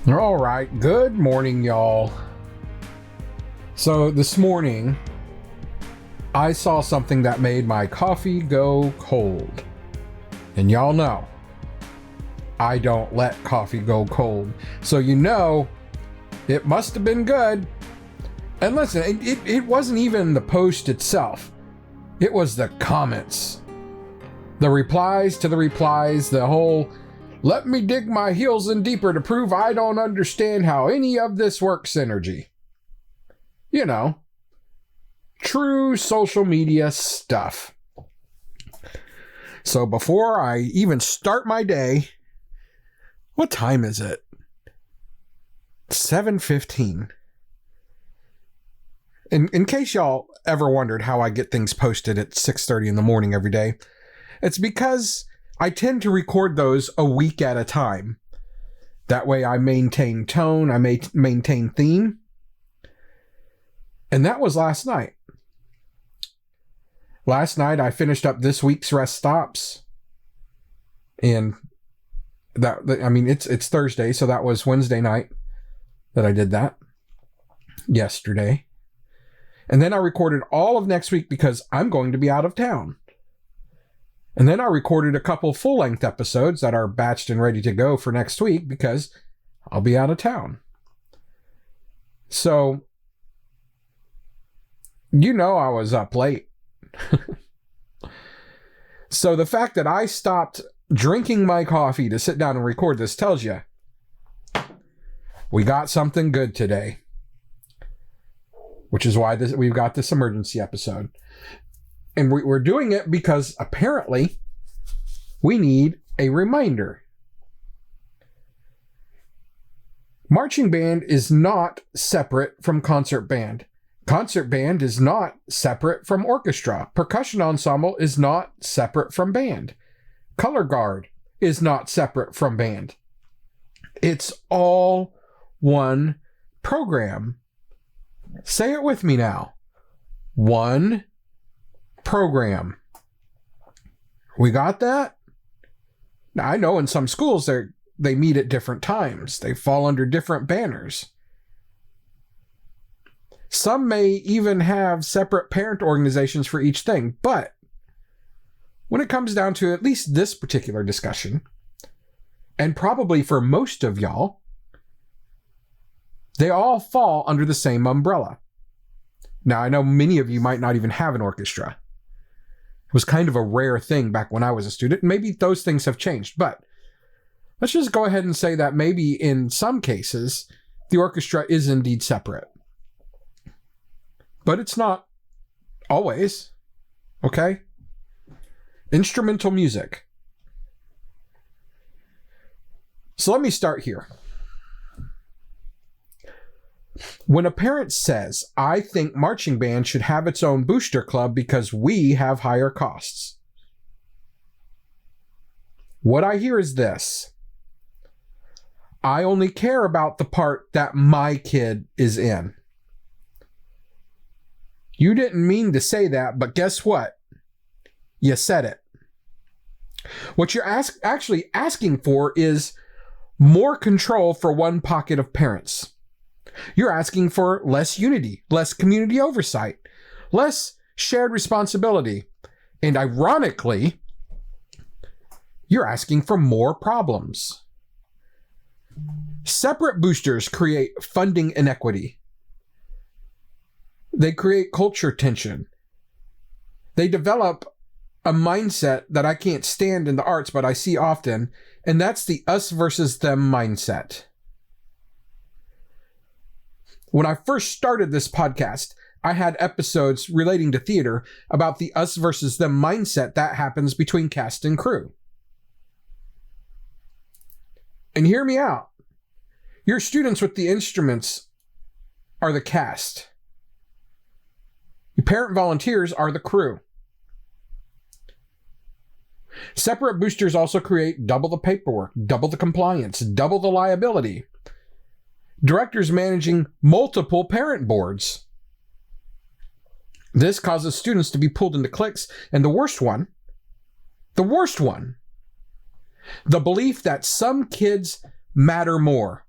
All right, good morning, y'all. So this morning, I saw something that made my coffee go cold. And y'all know, I don't let coffee go cold. So you know, it must have been good. And listen, it wasn't even the post itself. It was the comments. The replies to the replies, the whole, let me dig my heels in deeper to prove I don't understand how any of this works energy. You know, true social media stuff. So before I even start my day, what time is it? 7:15. In case y'all ever wondered how I get things posted at 6:30 in the morning every day, it's because I tend to record those a week at a time. That way I maintain tone, I maintain theme. And that was last night. Last night I finished up this week's rest stops. And it's Thursday, so that was Wednesday night that I did that. Yesterday. And then I recorded all of next week because I'm going to be out of town. And then I recorded a couple full-length episodes that are batched and ready to go for next week because I'll be out of town. So, you know I was up late. So the fact that I stopped drinking my coffee to sit down and record this tells you we got something good today. Which is why we've got this emergency episode. And we're doing it because apparently we need a reminder. Marching band is not separate from concert band. Concert band is not separate from orchestra. Percussion ensemble is not separate from band. Color guard is not separate from band. It's all one program. Say it with me now. One program. We got that? Now, I know in some schools they meet at different times. They fall under different banners. Some may even have separate parent organizations for each thing, but when it comes down to at least this particular discussion, and probably for most of y'all, they all fall under the same umbrella. Now, I know many of you might not even have an orchestra. It was kind of a rare thing back when I was a student. Maybe those things have changed, but let's just go ahead and say that maybe in some cases, the orchestra is indeed separate. But it's not always, okay? Instrumental music. So let me start here. When a parent says, I think marching band should have its own booster club because we have higher costs, what I hear is this. I only care about the part that my kid is in. You didn't mean to say that, but guess what? You said it. What you're actually asking for is more control for one pocket of parents. You're asking for less unity, less community oversight, less shared responsibility. And ironically, you're asking for more problems. Separate boosters create funding inequity. They create culture tension. They develop a mindset that I can't stand in the arts, but I see often, and that's the us versus them mindset. When I first started this podcast, I had episodes relating to theater about the us versus them mindset that happens between cast and crew. And hear me out. Your students with the instruments are the cast. Your parent volunteers are the crew. Separate boosters also create double the paperwork, double the compliance, double the liability. Directors managing multiple parent boards. This causes students to be pulled into cliques, and the worst one, the belief that some kids matter more.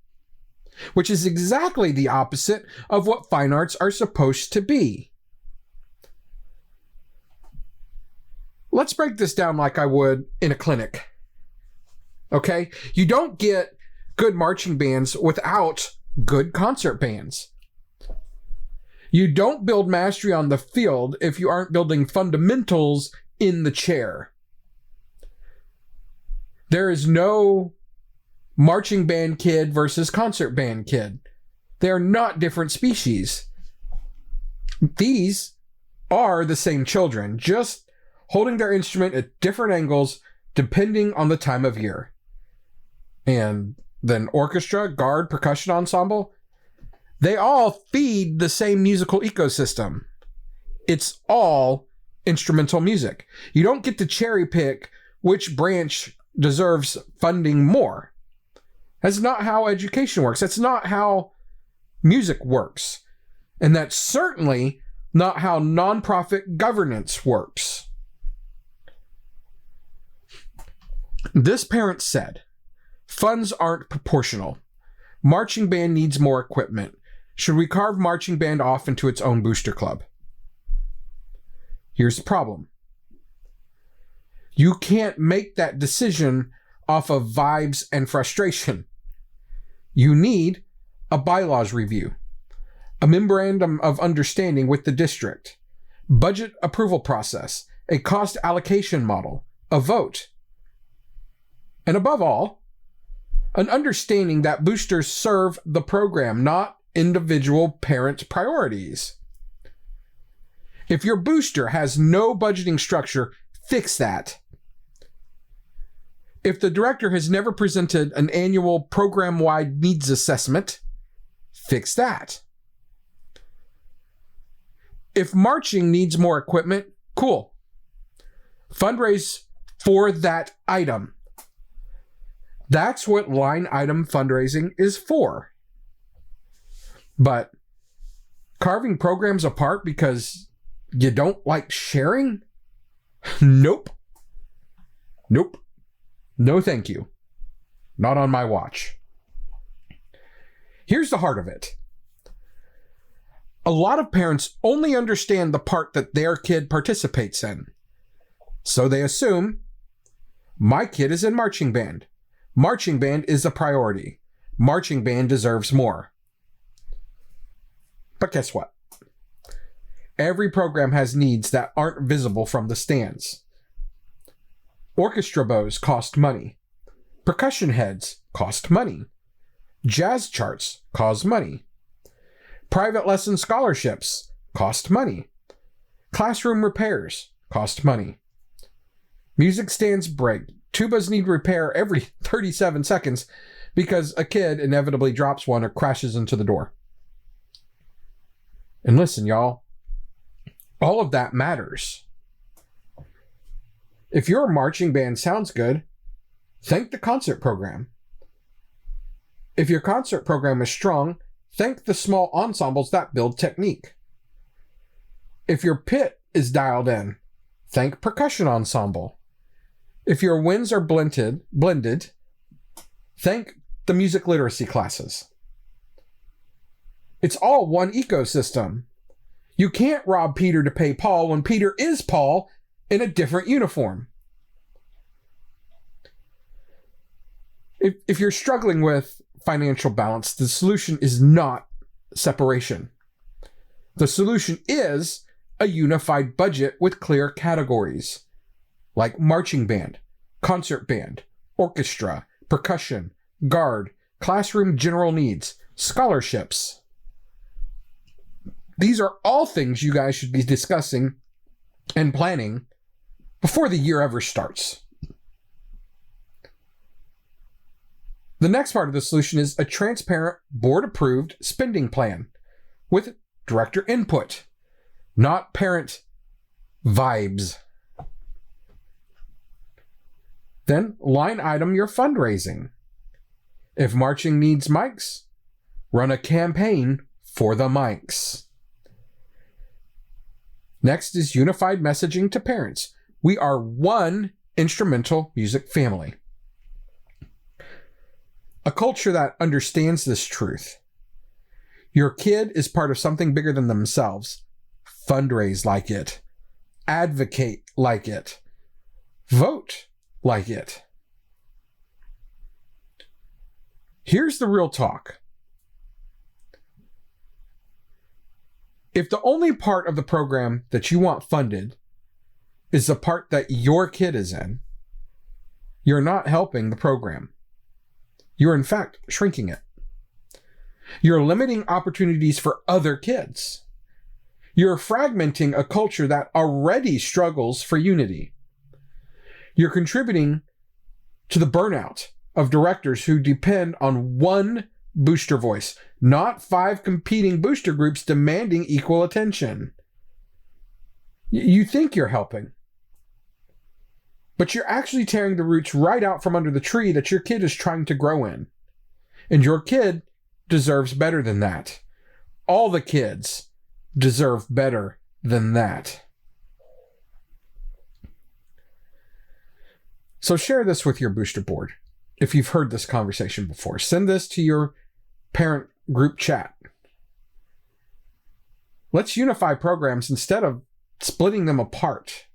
which is exactly the opposite of what fine arts are supposed to be. Let's break this down like I would in a clinic. Okay? You don't get good marching bands without good concert bands. You don't build mastery on the field if you aren't building fundamentals in the chair. There is no marching band kid versus concert band kid. They are not different species. These are the same children, just holding their instrument at different angles depending on the time of year. And then orchestra, guard, percussion ensemble, they all feed the same musical ecosystem. It's all instrumental music. You don't get to cherry pick which branch deserves funding more. That's not how education works. That's not how music works. And that's certainly not how nonprofit governance works. This parent said, funds aren't proportional. Marching band needs more equipment. Should we carve marching band off into its own booster club? Here's the problem. You can't make that decision off of vibes and frustration. You need a bylaws review, a memorandum of understanding with the district, budget approval process, a cost allocation model, a vote. And above all, an understanding that boosters serve the program, not individual parent priorities. If your booster has no budgeting structure, fix that. If the director has never presented an annual program-wide needs assessment, fix that. If marching needs more equipment, cool. Fundraise for that item. That's what line item fundraising is for. But carving programs apart because you don't like sharing? Nope. Nope. No thank you. Not on my watch. Here's the heart of it. A lot of parents only understand the part that their kid participates in. So they assume, my kid is in marching band. Marching band is a priority. Marching band deserves more. But guess what? Every program has needs that aren't visible from the stands. Orchestra bows cost money. Percussion heads cost money. Jazz charts cost money. Private lesson scholarships cost money. Classroom repairs cost money. Music stands break. Tubas need repair every 37 seconds because a kid inevitably drops one or crashes into the door. And listen, y'all, all of that matters. If your marching band sounds good, thank the concert program. If your concert program is strong, thank the small ensembles that build technique. If your pit is dialed in, thank percussion ensemble. If your winds are blended, thank the music literacy classes. It's all one ecosystem. You can't rob Peter to pay Paul when Peter is Paul in a different uniform. If you're struggling with financial balance, the solution is not separation. The solution is a unified budget with clear categories, like marching band, concert band, orchestra, percussion, guard, classroom general needs, scholarships. These are all things you guys should be discussing and planning before the year ever starts. The next part of the solution is a transparent, board-approved spending plan with director input, not parent vibes. Then line item your fundraising. If marching needs mics, run a campaign for the mics. Next is unified messaging to parents. We are one instrumental music family. A culture that understands this truth. Your kid is part of something bigger than themselves. Fundraise like it. Advocate like it. Vote like it. Here's the real talk. If the only part of the program that you want funded is the part that your kid is in, you're not helping the program. You're in fact shrinking it. You're limiting opportunities for other kids. You're fragmenting a culture that already struggles for unity. You're contributing to the burnout of directors who depend on one booster voice, not 5 competing booster groups demanding equal attention. You think you're helping, but you're actually tearing the roots right out from under the tree that your kid is trying to grow in. And your kid deserves better than that. All the kids deserve better than that. So share this with your booster board. If you've heard this conversation before, send this to your parent group chat. Let's unify programs instead of splitting them apart.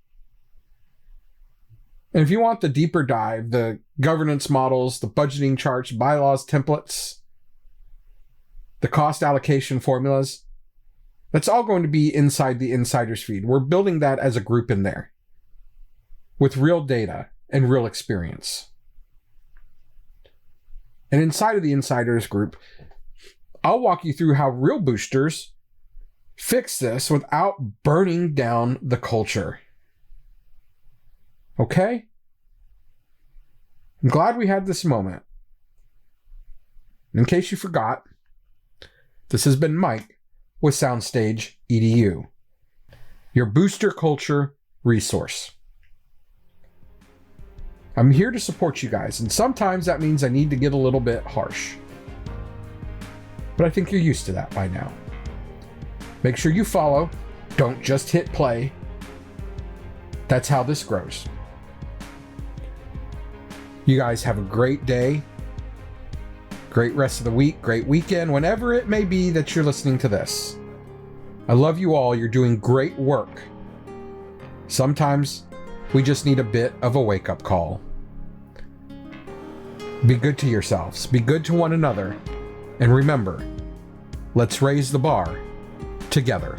And if you want the deeper dive, the governance models, the budgeting charts, bylaws, templates, the cost allocation formulas, that's all going to be inside the Insiders feed. We're building that as a group in there with real data and real experience. And inside of the Insiders group, I'll walk you through how real boosters fix this without burning down the culture. Okay? I'm glad we had this moment. In case you forgot, this has been Mike with Soundstage EDU, your booster culture resource. I'm here to support you guys, and sometimes that means I need to get a little bit harsh. But I think you're used to that by now. Make sure you follow. Don't just hit play. That's how this grows. You guys have a great day, great rest of the week, great weekend, whenever it may be that you're listening to this. I love you all. You're doing great work. Sometimes we just need a bit of a wake-up call. Be good to yourselves. Be good to one another. And remember, let's raise the bar together.